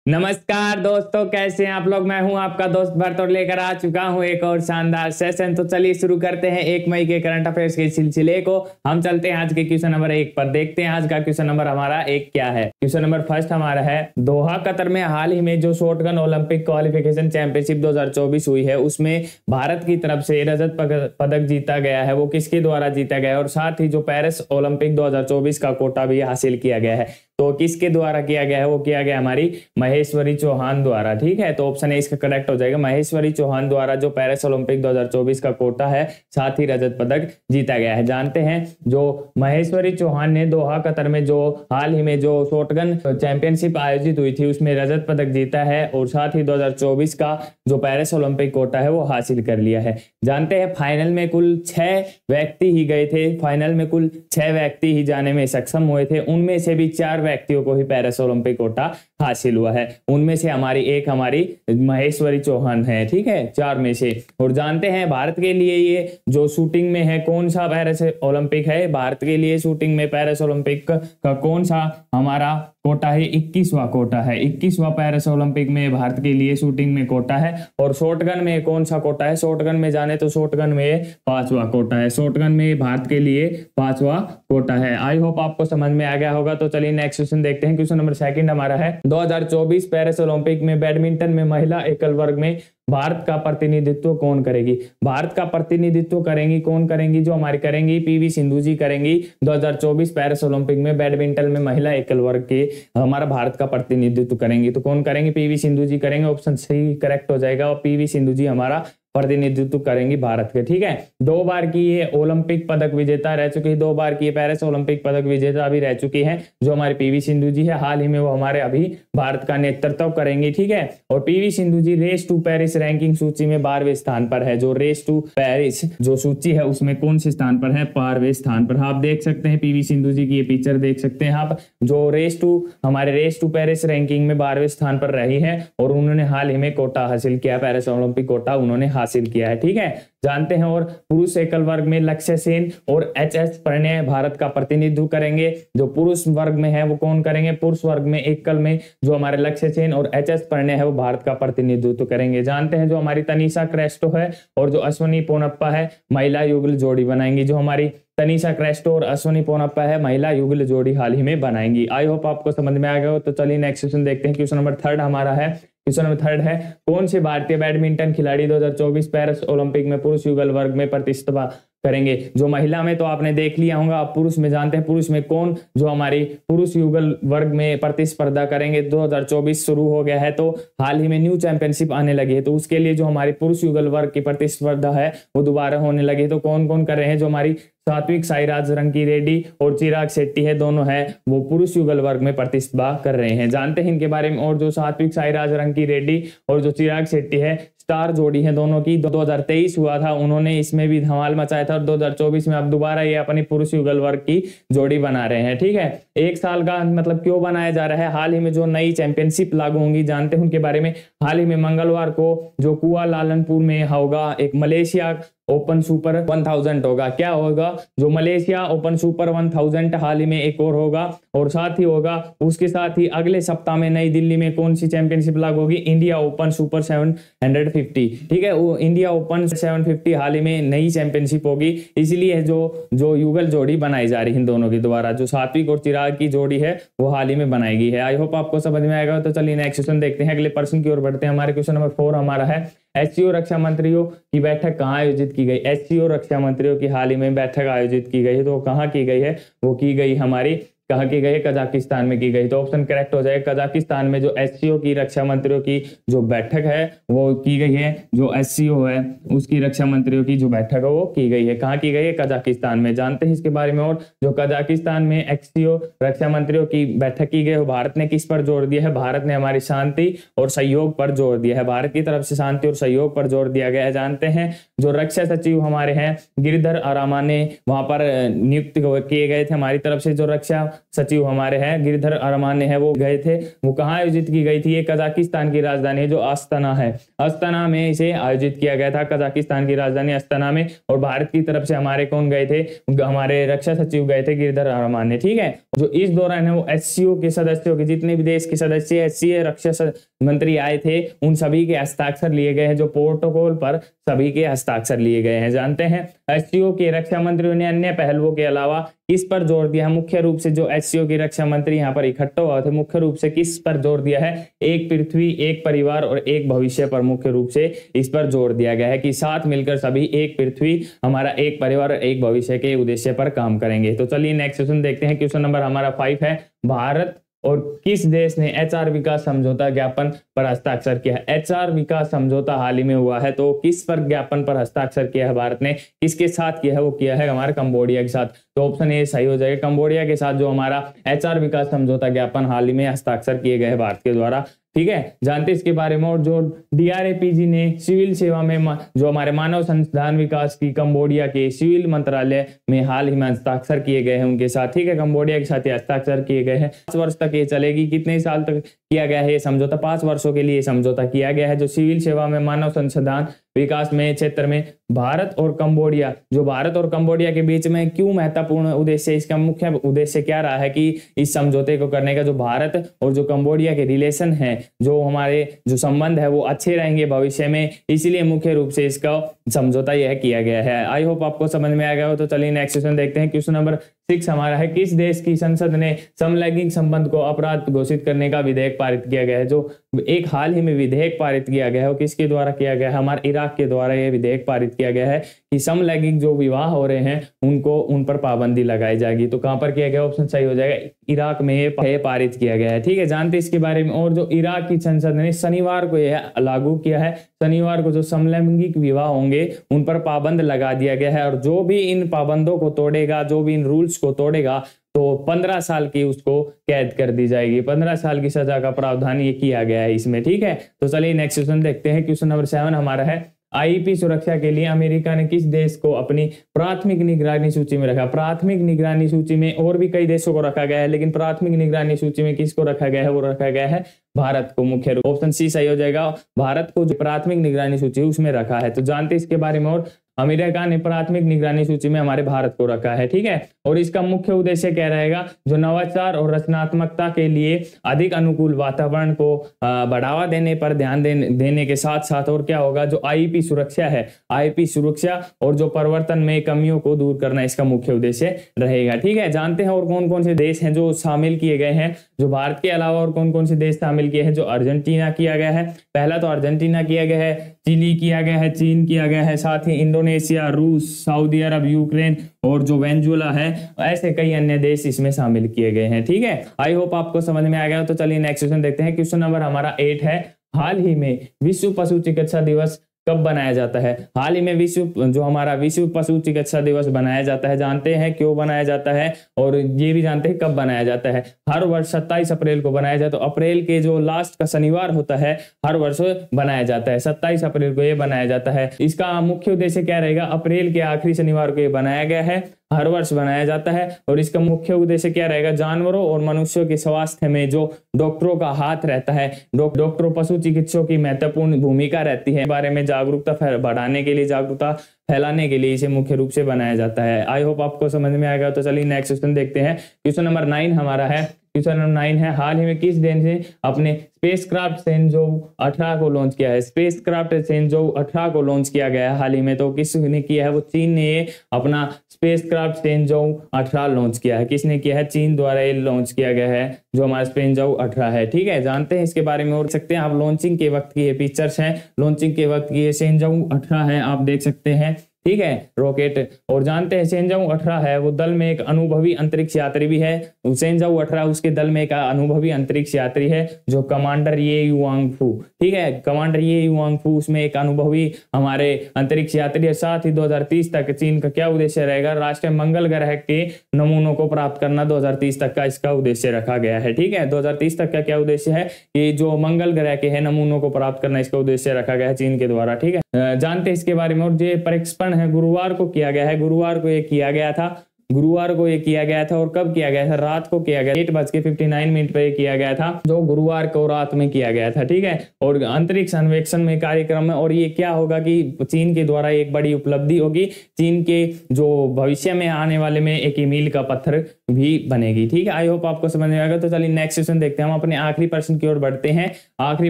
नमस्कार दोस्तों, कैसे हैं आप लोग। मैं हूं आपका दोस्त भरत और लेकर आ चुका हूं एक और शानदार सेशन। तो चलिए शुरू करते हैं 1 मई के करंट अफेयर्स के सिलसिले को। हम चलते हैं आज के क्वेश्चन नंबर 1 पर। देखते हैं आज का क्वेश्चन नंबर हमारा 1 क्या है। क्वेश्चन नंबर फर्स्ट हमारा है, दोहा कतर में हाल ही में जो शॉटगन ओलंपिक क्वालिफिकेशन चैंपियनशिप 2024 हुई है, उसमें भारत की तरफ से रजत पदक जीता गया है। वो किसके द्वारा जीता गया है, और साथ ही जो पेरिस ओलंपिक 2024 का कोटा भी हासिल किया गया है, तो किसके द्वारा किया गया है, वो किया गया हमारी महेश्वरी चौहान द्वारा। ठीक है, तो ऑप्शन ए इसका करेक्ट हो जाएगा। महेश्वरी चौहान द्वारा जो पेरिस ओलंपिक 2024 का कोटा है, साथ ही रजत पदक जीता गया है। जानते हैं जो महेश्वरी चौहान ने दोहा कतर में जो हाल ही में जो शॉटगन चैंपियनशिप आयोजित हुई थी, उसमें रजत पदक जीता है, और साथ ही 2024 का जो पेरिस ओलंपिक कोटा है वो हासिल कर लिया है। जानते हैं फाइनल में कुल 6 व्यक्ति ही गए थे, फाइनल में कुल 6 व्यक्ति ही जाने में सक्षम हुए थे। उनमें से भी 4 व्यक्तियों को ही पेरिस ओलंपिक कोटा हासिल हुआ है। उनमें से हमारी महेश्वरी चौहान है। ठीक है, 4 में से। और जानते हैं भारत के लिए ये जो शूटिंग में है, कौन सा पेरिस ओलंपिक है, भारत के लिए शूटिंग में पेरिस ओलंपिक का कौन सा हमारा कोटा है, 21वां कोटा है। 21वां पेरिस ओलंपिक में भारत के लिए शूटिंग में कोटा है। और शॉटगन में कौन सा कोटा है, शॉटगन में जाने तो शॉटगन में 5वां कोटा है। शॉटगन में भारत के लिए 5वां कोटा है। आई होप आपको समझ में आ गया होगा। तो चलिए नेक्स्ट क्वेश्चन देखते हैं। क्वेश्चन नंबर 2 हमारा है, 2024 पेरिस ओलंपिक में बैडमिंटन में महिला एकल वर्ग में भारत का प्रतिनिधित्व कौन करेगी। भारत का प्रतिनिधित्व करेंगी कौन करेंगी, जो हमारी करेंगी पीवी सिंधु जी करेंगी। 2024 पेरिस ओलंपिक में बैडमिंटन में महिला एकल वर्ग के हमारा भारत का प्रतिनिधित्व करेंगी। तो कौन करेंगे, पीवी सिंधु जी करेंगे। ऑप्शन सही करेक्ट हो जाएगा, और पीवी सिंधु जी हमारा प्रतिनिधित्व करेंगी भारत के। ठीक है, 2 बार की ये ओलंपिक पदक विजेता रह चुकी है, 2 बार की ये पेरिस ओलंपिक पदक विजेता भी रह चुकी है, जो हमारी पीवी सिंधु जी है। हाल ही में वो हमारे अभी भारत का नेतृत्व करेंगी। ठीक है, और P V Sindhu ji race to Paris ranking सूची में 12वें स्थान पर है। जो रेस टू पेरिस जो सूची है, उसमें कौन से स्थान पर है, 12वें स्थान पर। आप देख सकते हैं पीवी सिंधु जी की ये पिक्चर देख सकते हैं आप, जो रेस टू पेरिस रैंकिंग में 12वें स्थान पर रही है, और उन्होंने हाल ही में कोटा हासिल किया, पेरिस ओलंपिक कोटा उन्होंने हासिल किया है। ठीक है, जानते हैं। और पुरुष एकल वर्ग में लक्ष्य सेन और एच.एस. प्रणय भारत का प्रतिनिधित्व करेंगे। जो पुरुष वर्ग में है वो कौन करेंगे, पुरुष वर्ग में एकल में जो हमारे लक्ष्य सेन और एच.एस. प्रणय है वो भारत का प्रतिनिधित्व करेंगे। जानते हैं जो हमारी तनिषा क्रेस्टो है और जो अश्विनी पोनप्पा है, महिला युगल जोड़ी बनाएंगी। जो हमारी तनिषा क्रेस्टो और अश्विनी पोनप्पा है, महिला युगल जोड़ी हाल ही में बनाएंगी। आई होप आपको समझ में आ गया हो। तो चलिए नेक्स्ट क्वेश्चन देखते हैं। क्वेश्चन नंबर 3 हमारा है, क्वेश्चन नंबर 3 है, कौन से भारतीय बैडमिंटन खिलाड़ी 2024 पेरिस ओलंपिक में पुरुष युगल वर्ग में प्रतिस्पर्धा करेंगे। जो महिला में तो आपने देख लिया होगा, आप पुरुष में जानते हैं पुरुष में कौन जो हमारी पुरुष युगल वर्ग में प्रतिस्पर्धा करेंगे। 2024 शुरू हो गया है, तो हाल ही में न्यू चैंपियनशिप आने लगी है, तो उसके लिए जो हमारी पुरुष युगल वर्ग की प्रतिस्पर्धा है वो दोबारा होने लगी है। तो कौन कौन कर रहे हैं, जो हमारी सात्विक साईराज रंकी रेड्डी और चिराग शेट्टी है, दोनों है वो पुरुष युगल वर्ग में प्रतिस्पर्धा कर रहे हैं। जानते हैं इनके बारे में। और जो सात्विक साईराज रंकी रेड्डी और जो चिराग शेट्टी है, स्टार जोड़ी है दोनों की। 2023 हुआ था, उन्होंने इसमें भी धमाल मचाया था, और 2024 में अब दोबारा ये अपनी पुरुष युगल वर्ग की जोड़ी बना रहे हैं। ठीक है, 1 साल का मतलब क्यों बनाया जा रहा है, हाल ही में जो नई चैंपियनशिप लागू होंगी, जानते हैं उनके बारे में। हाल ही में मंगलवार को जो कुआलालंपुर में होगा एक मलेशिया ओपन सुपर 1000 होगा। क्या होगा, जो मलेशिया ओपन सुपर 1000 हाल ही में एक और होगा, और साथ ही होगा उसके साथ ही अगले सप्ताह में नई दिल्ली में कौन सी चैंपियनशिप लागू होगी, इंडिया ओपन सुपर 750। ठीक है, वो इंडिया ओपन 750 हाल ही में नई चैंपियनशिप होगी, इसलिए जो युगल जोड़ी बनाई जा रही है इन दोनों के द्वारा। जो सात्विक और चिराग की जोड़ी है वो हाल ही में बनाई है। आई होप आपको समझ में आएगा। तो चलिए नेक्स्ट क्वेश्चन देखते हैं, अगले प्रश्न की ओर बढ़ते हैं। हमारे क्वेश्चन नंबर 4 हमारा है, एससीओ रक्षा मंत्रियों की बैठक कहाँ आयोजित की गई। एससीओ रक्षा मंत्रियों की हाल ही में बैठक आयोजित की गई है, तो कहाँ की गई है, वो की गई हमारी कहाँ की गई है, कजाकिस्तान में की गई। तो ऑप्शन करेक्ट हो जाएगा, कजाकिस्तान में जो एससीओ की रक्षा मंत्रियों की जो बैठक है वो की गई है। जो एससीओ है उसकी रक्षा मंत्रियों की जो बैठक है वो की गई है, कहाँ की गई है, कजाकिस्तान में। जानते हैं इसके बारे में। और जो कजाकिस्तान में एससीओ रक्षा मंत्रियों की बैठक की गई, भारत ने किस पर जोर दिया है, भारत ने हमारी शांति और सहयोग पर जोर दिया है। भारत की तरफ से शांति और सहयोग पर जोर दिया गया है। जानते हैं जो रक्षा सचिव हमारे हैं गिरिधर अरामा ने वहां पर नियुक्त किए गए थे हमारी तरफ से। जो रक्षा सचिव हमारे हैं गिरधर अरमाने हैं, वो गए थे। वो कहाँ आयोजित की गई थी? ये कजाकिस्तान की राजधानी है जो अस्ताना है, अस्ताना में इसे आयोजित किया गया था, कजाकिस्तान की राजधानी अस्ताना में। और भारत की तरफ से हमारे कौन गए थे? हमारे रक्षा सचिव गए थे गिरधर अरमाने, ठीक है। जो इस दौरान है वो एससीओ के सदस्यों के, जितने भी देश के सदस्य एससीओ रक्षा मंत्री आए थे, उन सभी के हस्ताक्षर लिए गए हैं। जो प्रोटोकॉल पर सभी के हस्ताक्षर लिए गए हैं। जानते हैं एससीओ के रक्षा मंत्रियों ने अन्य पहलुओं के अलावा किस पर जोर दिया है? मुख्य रूप से जो एससीओ के रक्षा मंत्री यहाँ पर इकट्ठा हुए थे, मुख्य रूप से किस पर जोर दिया है? एक पृथ्वी, एक परिवार और एक भविष्य पर मुख्य रूप से इस पर जोर दिया गया है कि साथ मिलकर सभी एक पृथ्वी, हमारा एक परिवार और एक भविष्य के उद्देश्य पर काम करेंगे। तो चलिए नेक्स्ट क्वेश्चन देखते हैं। क्वेश्चन नंबर हमारा 5 है, भारत और किस देश ने एचआर विकास समझौता ज्ञापन पर हस्ताक्षर किया है? एचआर विकास समझौता हाल ही में हुआ है, तो किस पर ज्ञापन पर हस्ताक्षर किया है भारत ने? किसके साथ किया है? वो किया है हमारे कंबोडिया के साथ। तो ऑप्शन ए सही हो जाएगा, कंबोडिया के साथ जो हमारा एचआर विकास समझौता ज्ञापन हाल ही में हस्ताक्षर किए गए भारत के द्वारा, ठीक है। जानते इसके बारे में। और जो डीआरएपीजी ने सिविल सेवा में जो हमारे मानव संसाधन विकास की कंबोडिया के सिविल मंत्रालय में हाल ही में हस्ताक्षर किए गए हैं उनके साथ, ठीक है। कंबोडिया के साथ हस्ताक्षर किए गए हैं। 5 वर्ष तक ये चलेगी। कितने साल तक किया गया है ये समझौता? 5 वर्षों के लिए समझौता किया गया है। जो सिविल सेवा में मानव संसाधन विकास में क्षेत्र में भारत और कंबोडिया, जो भारत और कंबोडिया के बीच में क्यों महत्वपूर्ण उद्देश्य, इसका मुख्य उद्देश्य क्या रहा है कि इस समझौते को करने का? जो भारत और जो कंबोडिया के रिलेशन है, जो हमारे जो संबंध है वो अच्छे रहेंगे भविष्य में, इसलिए मुख्य रूप से इसका समझौता यह किया गया है। आई होप आपको समझ में आ गया हो। तो चलिए नेक्स्ट क्वेश्चन देखते हैं। क्वेश्चन नंबर 6 हमारा है, किस देश की संसद ने समलैंगिक संबंध को अपराध घोषित करने का विधेयक पारित किया गया है? जो एक हाल ही में विधेयक पारित किया गया है वो किसके द्वारा किया गया है? हमारे इराक के द्वारा यह विधेयक पारित किया गया है कि समलैंगिक जो विवाह हो रहे हैं उन पर पाबंदी लगाई जाएगी। तो कहां पर किया गया? ऑप्शन सही हो जाएगा, इराक में ये पारित किया गया है, ठीक है। जानते इसके बारे में। और जो इराक की संसद ने शनिवार को यह लागू किया है, शनिवार को जो समलैंगिक विवाह होंगे उन पर पाबंद लगा दिया गया है। और जो भी इन पाबंदों को तोड़ेगा, जो भी इन रूल्स को तोड़ेगा, तो 15 साल की उसको कैद कर दी जाएगी। 15 साल की सजा का प्रावधान ये किया गया है इसमें, ठीक है। तो चलिए नेक्स्ट क्वेश्चन देखते हैं। क्वेश्चन नंबर 7 हमारा है, आईपी सुरक्षा के लिए अमेरिका ने किस देश को अपनी प्राथमिक निगरानी सूची में रखा? प्राथमिक निगरानी सूची में और भी कई देशों को रखा गया है, लेकिन प्राथमिक निगरानी सूची में किसको रखा गया है? वो रखा गया है भारत को मुख्य रूप। ऑप्शन सी सही हो जाएगा, भारत को जो प्राथमिक निगरानी सूची उसमें रखा है। तो जानते इसके बारे में। और अमेरिका ने प्राथमिक निगरानी सूची में हमारे भारत को रखा है, ठीक है। और इसका मुख्य उद्देश्य क्या रहेगा? जो नवाचार और रचनात्मकता के लिए अधिक अनुकूल वातावरण को बढ़ावा देने पर ध्यान देने के साथ साथ और क्या होगा? जो आईपी सुरक्षा है, आईपी सुरक्षा और जो परिवर्तन में कमियों को दूर करना इसका मुख्य उद्देश्य रहेगा, ठीक है। जानते हैं और कौन कौन से देश हैं जो शामिल किए गए हैं? जो भारत के अलावा और कौन कौन से देश शामिल किए हैं? जो अर्जेंटीना किया गया है, पहला तो अर्जेंटीना किया गया है, चिली किया गया है, चीन किया गया है, साथ ही इंडोनेशिया, रूस, सऊदी अरब, यूक्रेन और जो वेनेजुएला है, ऐसे कई अन्य देश इसमें शामिल किए गए हैं, ठीक है। आई होप आपको समझ में आ गया। तो चलिए नेक्स्ट क्वेश्चन देखते हैं। क्वेश्चन नंबर हमारा 8 है, हाल ही में विश्व पशु चिकित्सा दिवस कब बनाया जाता है? हाल ही में जो हमारा विश्व पशु चिकित्सा दिवस बनाया जाता है। जानते हैं क्यों बनाया जाता है और ये भी जानते हैं कब बनाया जाता है? हर वर्ष 27 अप्रैल को बनाया जाता है। तो अप्रैल के जो लास्ट का शनिवार होता है हर वर्ष बनाया जाता है, 27 अप्रैल को ये बनाया जाता है। इसका मुख्य उद्देश्य क्या रहेगा? अप्रैल के आखिरी शनिवार को ये बनाया गया है, हर वर्ष बनाया जाता है। और इसका मुख्य उद्देश्य क्या रहेगा? जानवरों और मनुष्यों के स्वास्थ्य में जो डॉक्टरों का हाथ रहता है, डॉक्टरों पशु चिकित्सकों की महत्वपूर्ण भूमिका रहती है, बारे में जागरूकता बढ़ाने के लिए, जागरूकता फैलाने के लिए इसे मुख्य रूप से बनाया जाता है। आई होप आपको समझ में आएगा। तो चलिए नेक्स्ट क्वेश्चन देखते हैं। क्वेश्चन नंबर 9 हमारा है, क्वेश्चन नंबर 9 है, हाल ही में किस देश ने अपने स्पेसक्राफ्ट सेंजो 18 को लॉन्च किया है? स्पेसक्राफ्ट सेंजो 18 को लॉन्च किया गया है हाल ही में। तो किसने किया है? वो चीन ने ये अपना स्पेसक्राफ्ट सेंजो 18 लॉन्च किया है। किसने किया है? चीन द्वारा ये लॉन्च किया गया है जो हमारा सेंजो 18 है, ठीक है। जानते हैं इसके बारे में और सकते हैं आप। लॉन्चिंग के वक्त की ये पिक्चर्स हैं, लॉन्चिंग के वक्त की ये सेंजो 18 है, आप देख सकते हैं, ठीक है, रॉकेट। और जानते हैं सेंजो 18 है वो दल में एक अनुभवी अंतरिक्ष यात्री भी है। सेंजो 18 उसके दल में एक अनुभवी अंतरिक्ष यात्री है जो कमांडर ये युआंगफू, ठीक है, कमांडर ये युआंगफू उसमें एक अनुभवी हमारे अंतरिक्ष यात्री है। साथ ही 2030 तक चीन का क्या उद्देश्य रहेगा? राष्ट्रीय मंगल ग्रह के नमूनों को प्राप्त करना 2030 तक का इसका उद्देश्य रखा गया है, ठीक है। 2030 तक का क्या उद्देश्य है? कि जो मंगल ग्रह के है नमूनों को प्राप्त करना इसका उद्देश्य रखा गया है चीन के द्वारा, ठीक है। जानते हैं इसके बारे में। और जो प्रक्षेपण है गुरुवार को किया गया है, गुरुवार को ये किया गया था गुरुवार को ये किया गया था। और कब किया गया था? रात को किया गया, 8:59 पे किया गया था, जो गुरुवार को रात में किया गया था। ठीक है, और अंतरिक्ष अन्वेषण में कार्यक्रम में, और ये क्या होगा कि चीन के द्वारा एक बड़ी उपलब्धि होगी, चीन के जो भविष्य में आने वाले में एक मील का पत्थर भी बनेगी। ठीक है, आई होप आपको समझ में आएगा। तो चलिए नेक्स्ट क्वेश्चन देखते हैं, हम अपने आखिरी प्रश्न की ओर बढ़ते हैं। आखिरी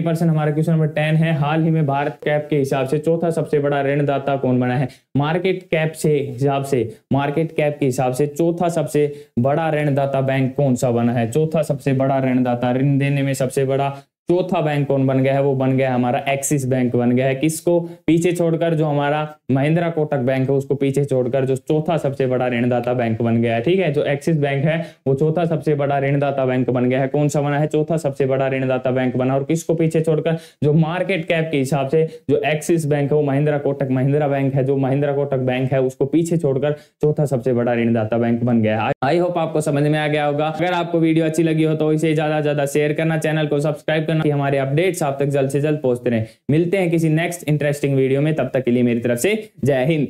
प्रश्न हमारा क्वेश्चन नंबर 10 है, हाल ही में भारत कैप के हिसाब से चौथा सबसे बड़ा ऋणदाता कौन बना है? मार्केट कैप के हिसाब से चौथा सबसे बड़ा ऋणदाता बैंक कौन सा बना है? चौथा सबसे बड़ा ऋणदाता, ऋण देने में सबसे बड़ा चौथा बैंक कौन बन गया है? वो बन गया हमारा एक्सिस बैंक बन गया है। किसको पीछे छोड़कर? जो हमारा महिंद्रा कोटक बैंक है उसको पीछे छोड़कर जो चौथा सबसे बड़ा ऋणदाता बैंक बन गया है। ठीक है, जो एक्सिस बैंक है वो चौथा सबसे बड़ा ऋणदाता बैंक बन गया है। कौन सा बना है? चौथा सबसे बड़ा ऋणदाता बैंक बना। और किसको पीछे छोड़कर? जो मार्केट कैप के हिसाब से जो एक्सिस बैंक है वो महिंद्रा बैंक है, जो महिंद्रा कोटक बैंक है उसको पीछे छोड़कर चौथा सबसे बड़ा ऋणदाता बैंक बन गया है। आई होप आपको समझ में आ गया होगा। अगर आपको वीडियो अच्छी लगी हो तो इसे ज्यादा से ज्यादा शेयर करना, चैनल को सब्सक्राइब करना कि हमारे अपडेट्स आप तक जल्द से जल्द पहुंचते रहे। मिलते हैं किसी नेक्स्ट इंटरेस्टिंग वीडियो में, तब तक के लिए मेरी तरफ से जय हिंद।